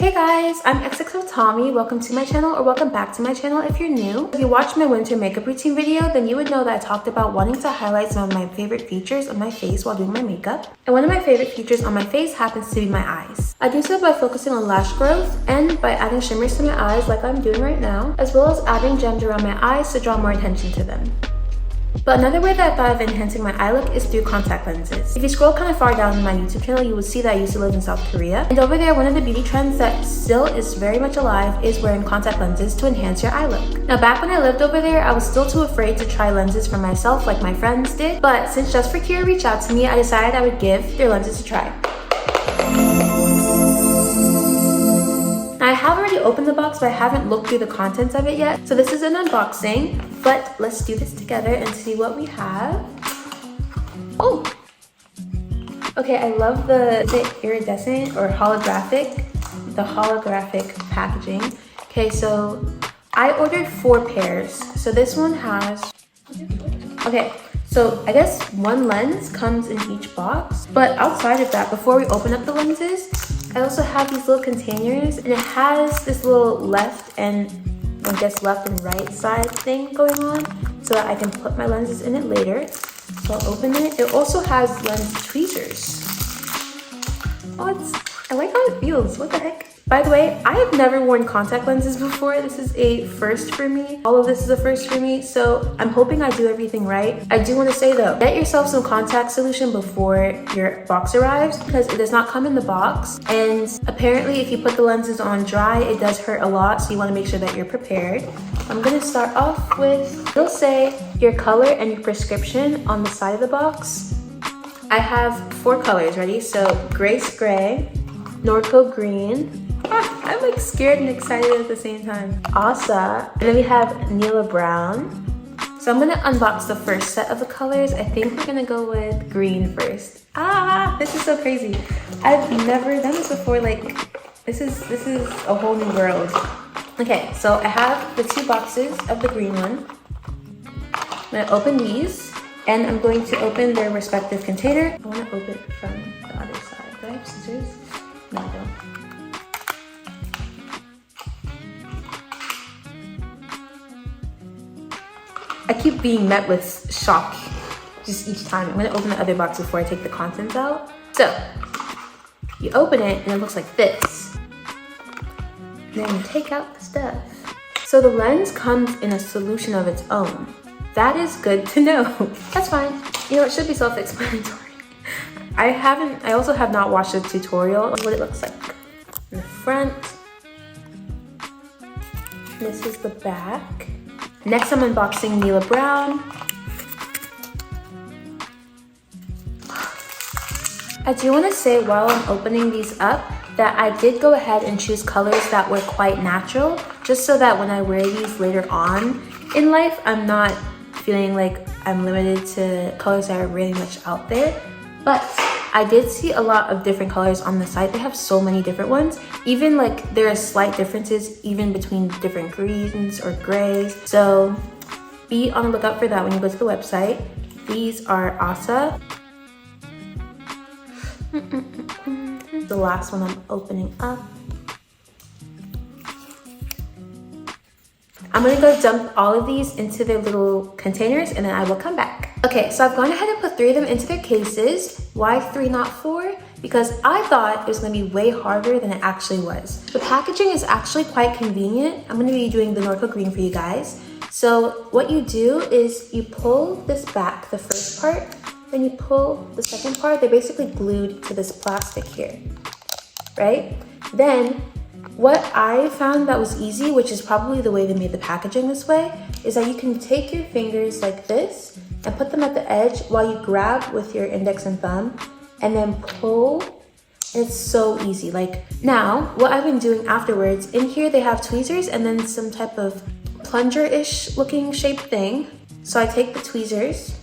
Hey guys, I'm xxotomi. Welcome to my channel, or welcome back to my channel if you're new. If you watched my winter makeup routine video, then you would know that I talked about wanting to highlight some of my favorite features of my face while doing my makeup. And one of my favorite features on my face happens to be my eyes. I do so by focusing on lash growth and by adding shimmers to my eyes like I'm doing right now, as well as adding gems around my eyes to draw more attention to them. But another way that I thought of enhancing my eye look is through contact lenses. If you scroll kind of far down in my YouTube channel, you will see that I used to live in South Korea. And over there, one of the beauty trends that still is very much alive is wearing contact lenses to enhance your eye look. Now, back when I lived over there, I was still too afraid to try lenses for myself like my friends did. But since JUST4KIRA reached out to me, I decided I would give their lenses a try. I have already opened the box, but I haven't looked through the contents of it yet. So this is an unboxing, but let's do this together and see what we have. Oh! Okay, I love the iridescent or holographic, the holographic packaging. Okay, so I ordered 4 pairs. So this one has, okay, so I guess one lens comes in each box. But outside of that, before we open up the lenses, I also have these little containers, and it has this little left and I guess left and right side thing going on so that I can put my lenses in it later. So I'll open it. It also has lens tweezers. Oh, I like how it feels. What the heck? By the way, I have never worn contact lenses before. This is a first for me. All of this is a first for me, so I'm hoping I do everything right. I do want to say though, get yourself some contact solution before your box arrives because it does not come in the box. And apparently if you put the lenses on dry, it does hurt a lot, so you want to make sure that you're prepared. I'm going to start off with, it'll say your color and your prescription on the side of the box. I have 4 colors, ready? So Asa Gray, Norko Green, I'm like scared and excited at the same time, Asa, and then we have Neala Brown. So I'm gonna unbox the first set of the colors. I think we're gonna go with green first. This is so crazy. I've never done this before. Like this is a whole new world. Okay, so I have the 2 boxes of the green one. I'm gonna open these and I'm going to open their respective container. I wanna open it from the other side. Do I have scissors? No, I don't. I keep being met with shock just each time. I'm gonna open the other box before I take the contents out. So, you open it and it looks like this. Then you take out the stuff. So the lens comes in a solution of its own. That is good to know. That's fine. You know, it should be self-explanatory. I also have not watched a tutorial of what it looks like. In the front. This is the back. Next, I'm unboxing Neala Brown. I do want to say while I'm opening these up that I did go ahead and choose colors that were quite natural, just so that when I wear these later on in life, I'm not feeling like I'm limited to colors that are really much out there. But I did see a lot of different colors on the site. They have so many different ones. Even like there are slight differences even between different greens or grays. So be on the lookout for that when you go to the website. These are Asa. The last one I'm opening up. I'm gonna go dump all of these into their little containers and then I will come back. Okay, so I've gone ahead and put 3 of them into their cases. Why 3, not 4? Because I thought it was gonna be way harder than it actually was. The packaging is actually quite convenient. I'm gonna be doing the Norko Green for you guys. So what you do is you pull this back, the first part, then you pull the second part. They're basically glued to this plastic here, right? Then what I found that was easy, which is probably the way they made the packaging this way, is that you can take your fingers like this and put them at the edge while you grab with your index and thumb and then pull. It's so easy. Like now, what I've been doing afterwards, in here they have tweezers and then some type of plunger-ish looking shaped thing. So I take the tweezers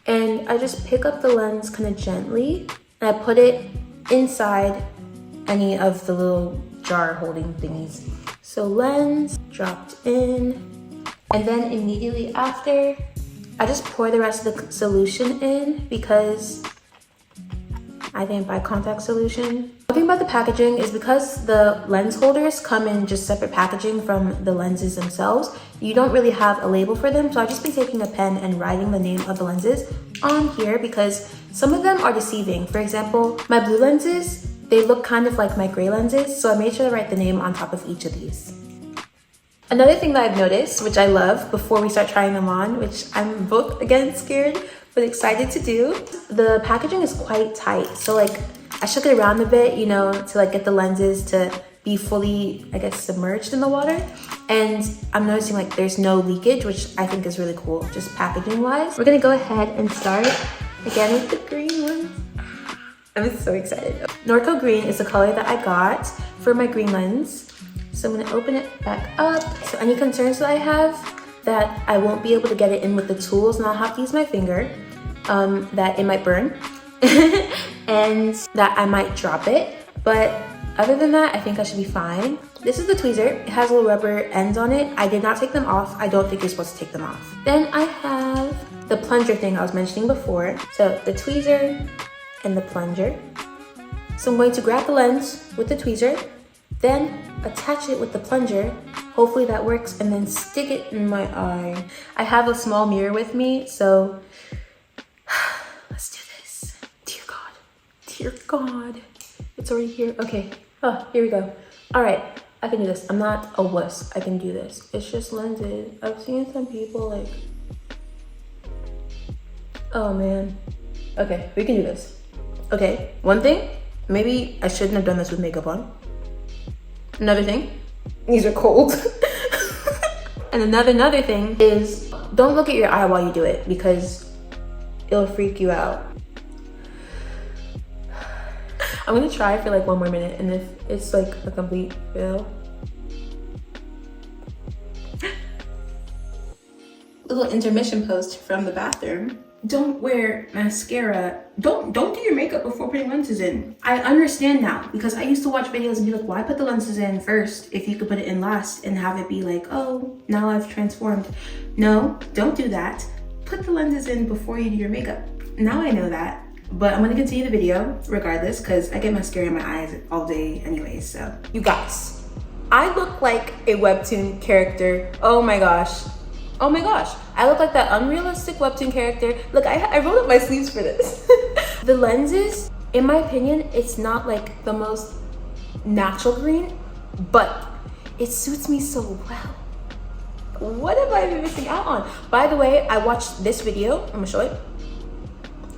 and I just pick up the lens kind of gently and I put it inside any of the little jar holding thingies. So lens dropped in, and then immediately after I just pour the rest of the solution in because I didn't buy contact solution. One thing about the packaging is because the lens holders come in just separate packaging from the lenses themselves, you don't really have a label for them. So I've just been taking a pen and writing the name of the lenses on here because some of them are deceiving. For example, my blue lenses, they look kind of like my gray lenses. So I made sure to write the name on top of each of these. Another thing that I've noticed, which I love before we start trying them on, which I'm both again scared but excited to do, the packaging is quite tight. So like I shook it around a bit, you know, to like get the lenses to be fully, I guess, submerged in the water. And I'm noticing like there's no leakage, which I think is really cool, just packaging wise. We're gonna go ahead and start again with the green ones. I'm so excited. Norko Green is the color that I got for my green lens. So I'm gonna open it back up. So any concerns that I have that I won't be able to get it in with the tools and I'll have to use my finger, that it might burn and that I might drop it. But other than that, I think I should be fine. This is the tweezer. It has little rubber ends on it. I did not take them off. I don't think you're supposed to take them off. Then I have the plunger thing I was mentioning before. So the tweezer and the plunger. So I'm going to grab the lens with the tweezer, then attach it with the plunger. Hopefully that works, and then stick it in my eye. I have a small mirror with me, so let's do this. Dear God, dear God. It's already here. Okay, here we go. All right, I can do this. I'm not a wuss. I can do this. It's just lenses. I've seen some people like, oh man. Okay, we can do this. Okay, one thing, maybe I shouldn't have done this with makeup on. Another thing, these are cold. And another thing is, don't look at your eye while you do it because it'll freak you out. I'm gonna try for like one more minute, and if it's like a complete fail. Little intermission post from the bathroom. Don't wear mascara. Don't do your makeup before putting lenses in. I understand now, because I used to watch videos and be like, why put the lenses in first if you could put it in last and have it be like, oh, now I've transformed. No, don't do that. Put the lenses in before you do your makeup. Now I know that. But I'm gonna continue the video regardless because I get mascara in my eyes all day anyway, so. You guys, I look like a webtoon character. Oh my gosh. Oh my gosh. I look like that unrealistic webtoon character. Look, I rolled up my sleeves for this. The lenses, in my opinion, it's not like the most natural green, but it suits me so well. What have I been missing out on? By the way, I watched this video, I'm gonna show it,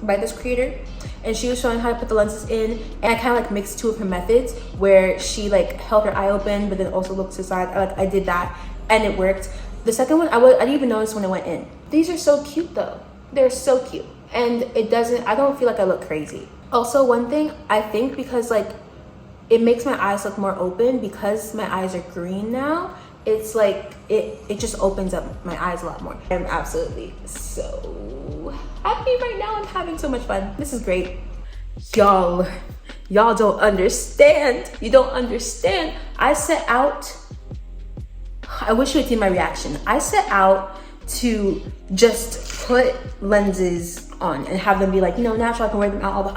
by this creator, and she was showing how to put the lenses in, and I kind of like mixed two of her methods where she like held her eye open but then also looked to the side. I did that and it worked. The second one, I didn't even notice when it went in. These are so cute though. They're so cute, and I don't feel like I look crazy. Also, one thing, I think because like it makes my eyes look more open because my eyes are green now, it's like it just opens up my eyes a lot more. I'm absolutely so happy right now. I'm having so much fun. This is great. Y'all don't understand. You don't understand. I set out, I wish you had seen my reaction. I set out to just put lenses on and have them be like, you know, natural. I can wear them out all the,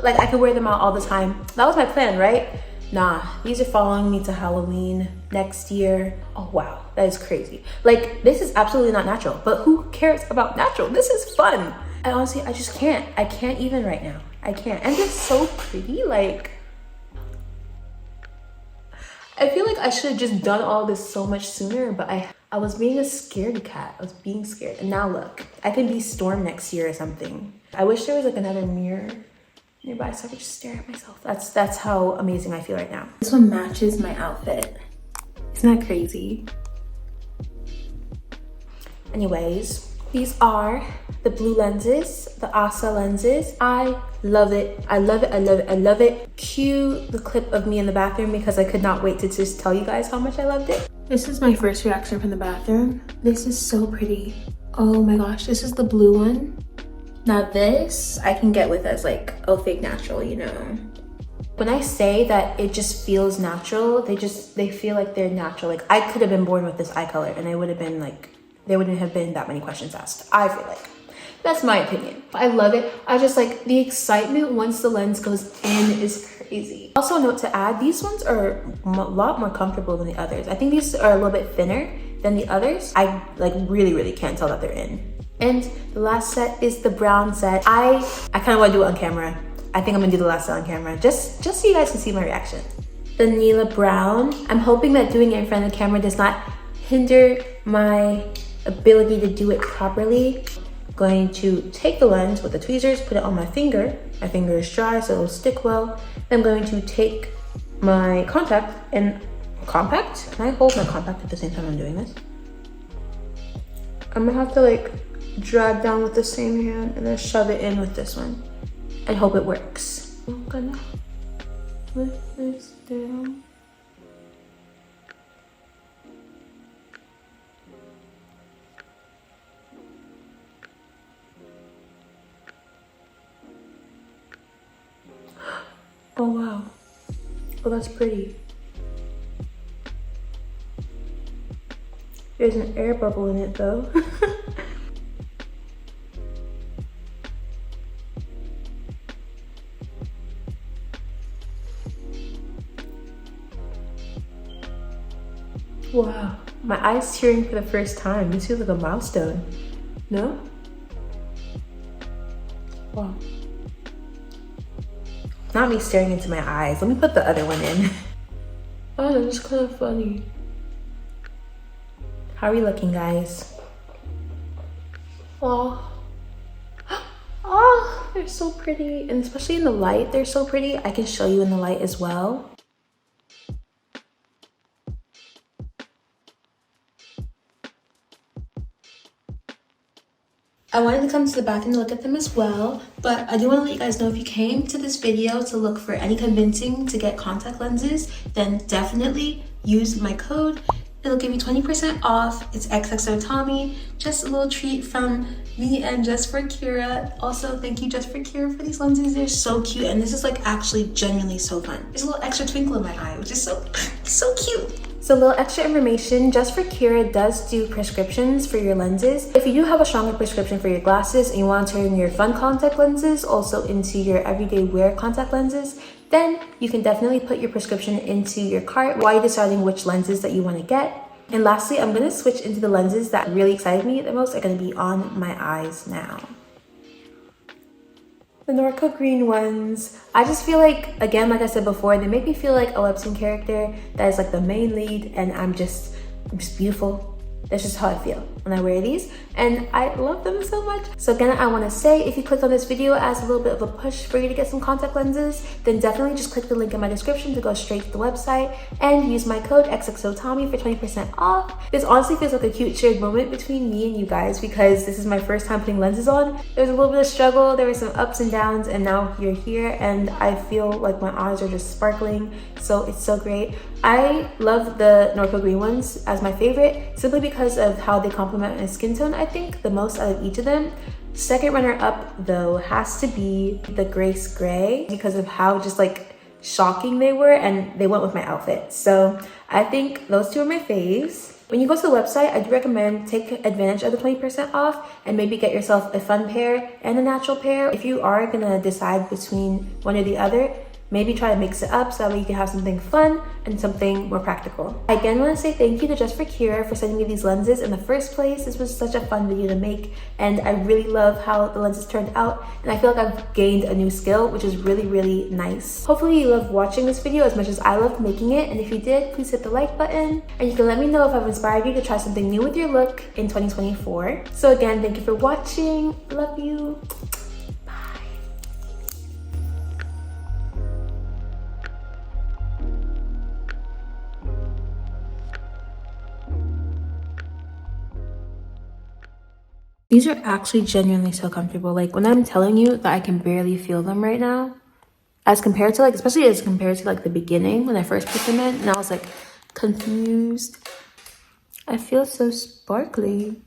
like I can wear them out all the time. That was my plan, right? Nah, these are following me to Halloween next year. Oh wow, that is crazy. Like, this is absolutely not natural, but who cares about natural? This is fun. I honestly, I just can't. I can't even right now. I can't. And they're so pretty. Like, I feel like I should have just done all this so much sooner, but I was being a scaredy cat. I was being scared. And now look, I can be Storm next year or something. I wish there was like another mirror nearby so I could just stare at myself. That's how amazing I feel right now. This one matches my outfit. Isn't that crazy? Anyways, these are the blue lenses, the Asa lenses. I love it. I love it. I love it. I love it. Cue the clip of me in the bathroom because I could not wait to just tell you guys how much I loved it. This is my first reaction from the bathroom. This is so pretty. Oh my gosh, this is the blue one. Now this I can get with as like, oh, fake natural, you know. When I say that it just feels natural, they feel like they're natural. Like I could have been born with this eye color and it would have been like, there wouldn't have been that many questions asked. I feel like That's my opinion. I love it. I just like the excitement once the lens goes in is crazy. Also, a note to add, these ones are a lot more comfortable than the others. I think these are a little bit thinner than the others. I like really can't tell that they're in. And the last set is the brown set. I kind of want to do it on camera. I think I'm gonna do the last set on camera, just so you guys can see my reaction. The Neala Brown. I'm hoping that doing it in front of the camera does not hinder my ability to do it properly. I'm going to take the lens with the tweezers, put it on my finger. My finger is dry, so it'll stick well. Then I'm going to take my contact and compact. Can I hold my compact at the same time I'm doing this? I'm gonna have to like drag down with the same hand and then shove it in with this one and hope it works. I'm gonna put this down. Oh wow. Oh, that's pretty. There's an air bubble in it though. Wow, my eyes tearing for the first time. This feels like a milestone. No? Wow. Not me staring into my eyes. Let me put the other one in. Oh, that's kind of funny. How are we looking, guys? Oh. Oh, they're so pretty. And especially in the light, they're so pretty. I can show you in the light as well. I wanted to come to the bathroom to look at them as well, but I do want to let you guys know, if you came to this video to look for any convincing to get contact lenses, then definitely use my code. It'll give you 20% off. It's xxotomi. Just a little treat from me and JUST4KIRA. Also, thank you JUST4KIRA for these lenses. They're so cute, and this is like actually genuinely so fun. There's a little extra twinkle in my eye, which is so cute. So a little extra information, JUST4KIRA does do prescriptions for your lenses. If you do have a stronger prescription for your glasses and you want to turn your fun contact lenses also into your everyday wear contact lenses, then you can definitely put your prescription into your cart while you're deciding which lenses that you want to get. And lastly, I'm going to switch into the lenses that really excited me the most are going to be on my eyes now. The Norko Green ones, I just feel like, again, like I said before, they make me feel like a webtoon character that is like the main lead, and I'm just beautiful. That's just how I feel when I wear these, and I love them so much. So again, I want to say, if you clicked on this video as a little bit of a push for you to get some contact lenses, then definitely just click the link in my description to go straight to the website and use my code xxotomi for 20% off. This honestly feels like a cute shared moment between me and you guys, because this is my first time putting lenses on. There was a little bit of struggle, there were some ups and downs, and now you're here and I feel like my eyes are just sparkling, so it's so great. I love the Norko Green ones as my favorite, simply because of how they complement my skin tone, I think, the most out of each of them. Second runner up though has to be the Asa Gray, because of how just like shocking they were, and they went with my outfit. So I think those two are my faves. When you go to the website, I do recommend take advantage of the 20% off and maybe get yourself a fun pair and a natural pair. If you are gonna decide between one or the other, maybe try to mix it up so that way you can have something fun and something more practical. I again want to say thank you to JUST4KIRA for sending me these lenses in the first place. This was such a fun video to make, and I really love how the lenses turned out, and I feel like I've gained a new skill, which is really nice. Hopefully you loved watching this video as much as I loved making it, and if you did, please hit the like button, and you can let me know if I've inspired you to try something new with your look in 2024. So again, thank you for watching. Love you. These are actually genuinely so comfortable. Like, when I'm telling you that I can barely feel them right now, as compared to like, especially as compared to like the beginning when I first put them in and I was like confused. I feel so sparkly.